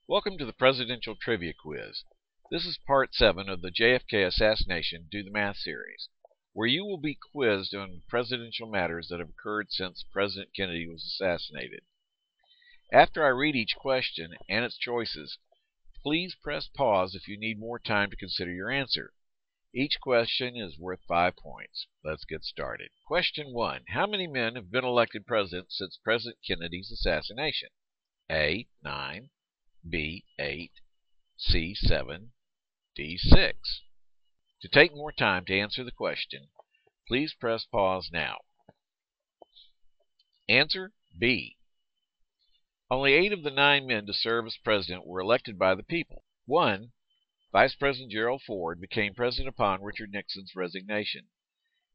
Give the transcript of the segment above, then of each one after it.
Welcome to the Presidential Trivia Quiz. This is part 7 of the JFK Assassination Do the Math series, where you will be quizzed on presidential matters that have occurred since President Kennedy was assassinated. After I read each question and its choices, please press pause if you need more time to consider your answer. Each question is worth 5 points. Let's get started. Question 1. How many men have been elected president since President Kennedy's assassination? A. 9. B. 8. C. 7. D. 6. To take more time to answer the question, please press pause now. Answer B. Only 8 of the 9 men to serve as president were elected by the people. 1. Vice President Gerald Ford became president upon Richard Nixon's resignation.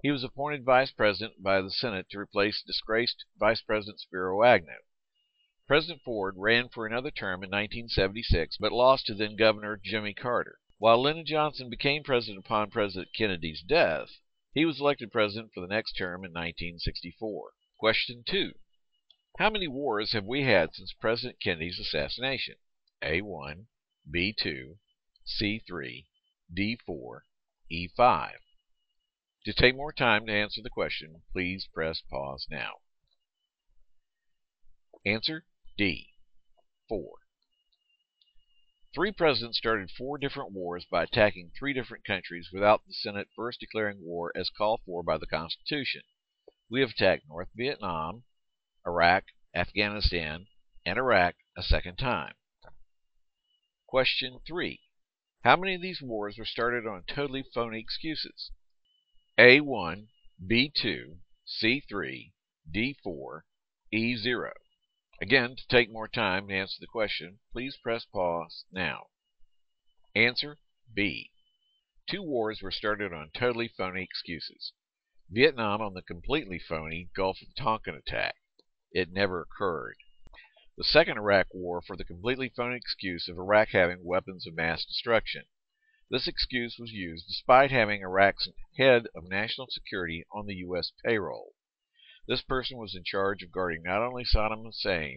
He was appointed vice president by the Senate to replace disgraced Vice President Spiro Agnew. President Ford ran for another term in 1976, but lost to then-Governor Jimmy Carter. While Lyndon Johnson became president upon President Kennedy's death, he was elected president for the next term in 1964. Question 2. How many wars have we had since President Kennedy's assassination? A1, B2, C3, D4, E5. To take more time to answer the question, please press pause now. Answer D. 4. 3 presidents started 4 different wars by attacking 3 different countries without the Senate first declaring war as called for by the Constitution. We have attacked North Vietnam, Iraq, Afghanistan, and Iraq a second time. Question 3. How many of these wars were started on totally phony excuses? A1, B2, C3, D4, E0. Again, to take more time to answer the question, please press pause now. Answer B. 2 wars were started on totally phony excuses. Vietnam on the completely phony Gulf of Tonkin attack. It never occurred. The Second Iraq War for the completely phony excuse of Iraq having weapons of mass destruction. This excuse was used despite having Iraq's head of national security on the U.S. payroll. This person was in charge of guarding not only Saddam Hussein,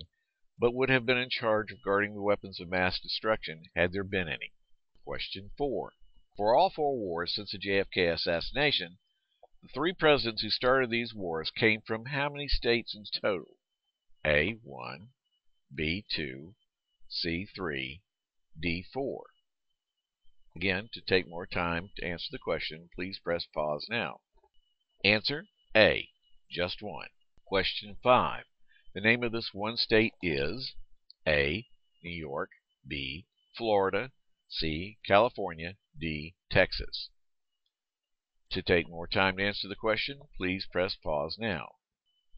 but would have been in charge of guarding the weapons of mass destruction had there been any. Question 4. For all 4 wars since the JFK assassination, the 3 presidents who started these wars came from how many states in total? A1, B2, C3, D4. Again, to take more time to answer the question, please press pause now. Answer A. Just 1. Question 5. The name of this one state is A. New York, B. Florida, C. California, D. Texas. To take more time to answer the question, please press pause now.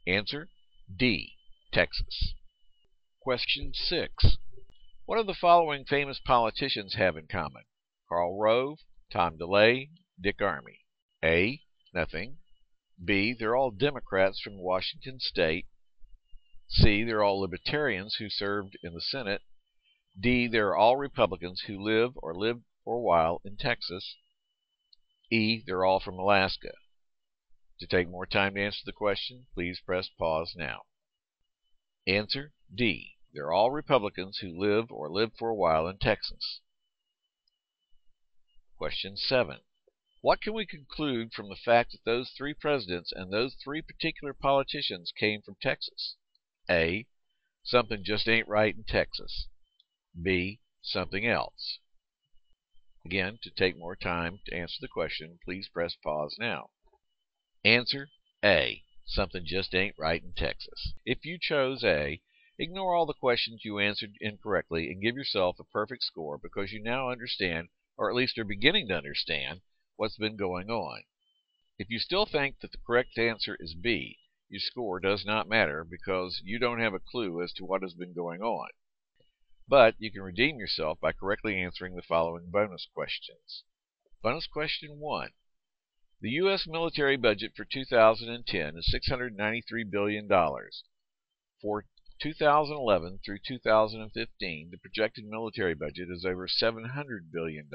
Answer D. Texas. Question 6. What do the following famous politicians have in common? Karl Rove, Tom DeLay, Dick Armey. A. Nothing. B. They're all Democrats from Washington State. C. They're all Libertarians who served in the Senate. D. They're all Republicans who live or lived for a while in Texas. E. They're all from Alaska. To take more time to answer the question, please press pause now. Answer D. They're all Republicans who live or lived for a while in Texas. Question 7. What can we conclude from the fact that those 3 presidents and those 3 particular politicians came from Texas? A. Something just ain't right in Texas. B. Something else. Again, to take more time to answer the question, please press pause now. Answer A. Something just ain't right in Texas. If you chose A, ignore all the questions you answered incorrectly and give yourself a perfect score because you now understand, or at least are beginning to understand, what's been going on. If you still think that the correct answer is B, your score does not matter because you don't have a clue as to what has been going on. But you can redeem yourself by correctly answering the following bonus questions. Bonus question 1. The U.S. military budget for 2010 is $693 billion. For 2011 through 2015, the projected military budget is over $700 billion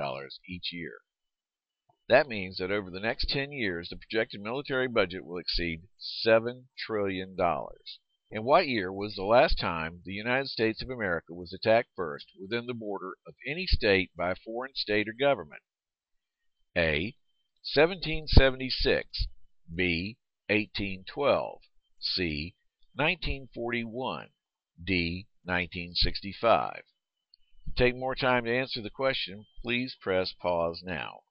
each year. That means that over the next 10 years, the projected military budget will exceed $7 trillion. In what year was the last time the United States of America was attacked first within the border of any state by a foreign state or government? A. 1776, B. 1812, C. 1941, D. 1965. To take more time to answer the question, please press pause now.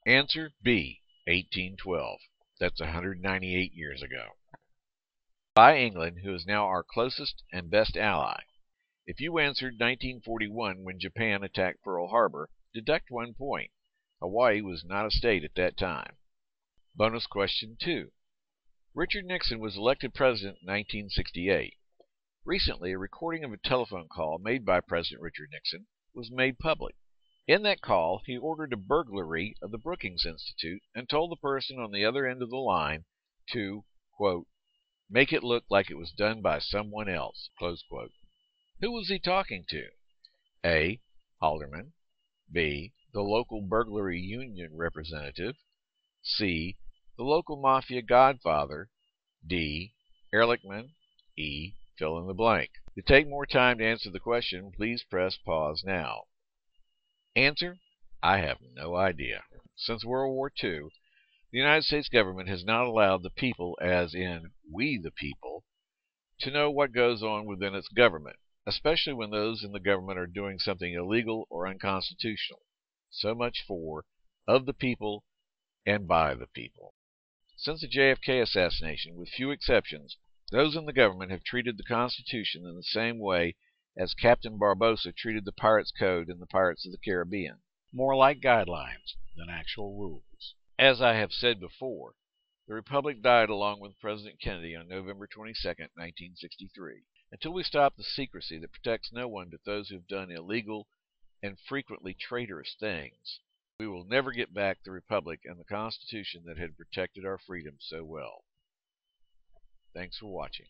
Answer B. 1812. That's 198 years ago. By England, who is now our closest and best ally. If you answered 1941 when Japan attacked Pearl Harbor, deduct 1 point. Hawaii was not a state at that time. Bonus question 2. Richard Nixon was elected president in 1968. Recently, a recording of a telephone call made by President Richard Nixon was made public. In that call, he ordered a burglary of the Brookings Institute and told the person on the other end of the line to, quote, make it look like it was done by someone else, close quote. Who was he talking to? A. Halderman, B. the local burglary union representative, C. the local mafia godfather, D. Ehrlichman, E. fill in the blank. To take more time to answer the question, please press pause now. Answer: I have no idea. Since World War II, the United States government has not allowed the people, as in we the people, to know what goes on within its government, especially when those in the government are doing something illegal or unconstitutional. So much for of the people and by the people. Since the JFK assassination, with few exceptions, those in the government have treated the Constitution in the same way as Captain Barbossa treated the Pirates Code in the Pirates of the Caribbean, more like guidelines than actual rules. As I have said before, the Republic died along with President Kennedy on November 22, 1963. Until we stop the secrecy that protects no one but those who have done illegal and frequently traitorous things, we will never get back the Republic and the Constitution that had protected our freedom so well. Thanks for watching.